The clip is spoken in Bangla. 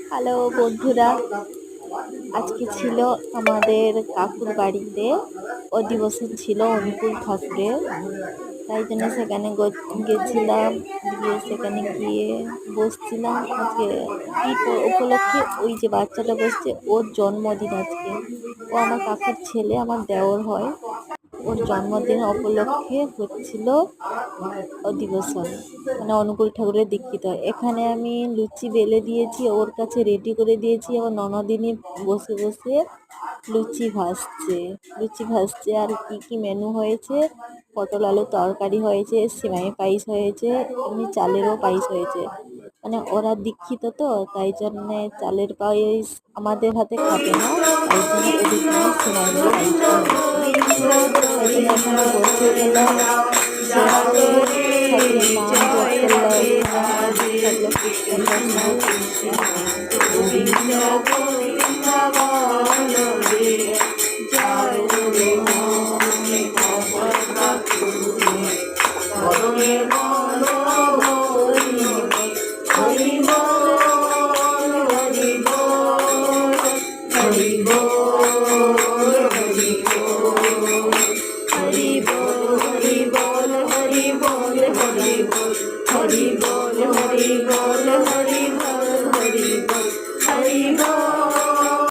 হ্যালো বন্ধুরা, আজকে ছিল আমাদের কাকুর বাড়িতে অধিবেশন ছিল অনুকূল ঠাকুরের। তাই জন্য সেখানে গেছিলাম, গিয়ে সেখানে গিয়ে বসছিলাম। আজকে কি উপলক্ষে ওই যে বাচ্চাটা বসছে, ওর জন্মদিন আজকে। ও আমার কাকুর ছেলে, আমার দেওর হয়। ওর জন্মদিন উপলক্ষে হচ্ছিল অধিবেশন, মানে অনুকূল ঠাকুরের দীক্ষিত। এখানে আমি লুচি বেলে দিয়েছি, ওর কাছে রেডি করে দিয়েছি। আমার ননদিনী বসে বসে লুচি ভাজছে। আর কি কি মেনু হয়েছে, পটল আলু তরকারি হয়েছে, সিমাই পায়েস হয়েছে, এমনি চালেরও পায়েস হয়েছে। মানে ওরা দীক্ষিত তো, তাই জন্যে চালের পায়েস আমাদের হাতে খাবে না, তাই জন্য ওদের জন্য সিমাই পায়েসটা হয়েছে। তাই জন্য এখানে বসে গেলাম, বসে ঠাকুরের নাম জপ করলাম, থাকলো কীর্তন শুরু করছি। গোবিন্দ গোবিন্দ বলবে, জয় গুরু হরি হরি বল, হরি বল, হরি বল।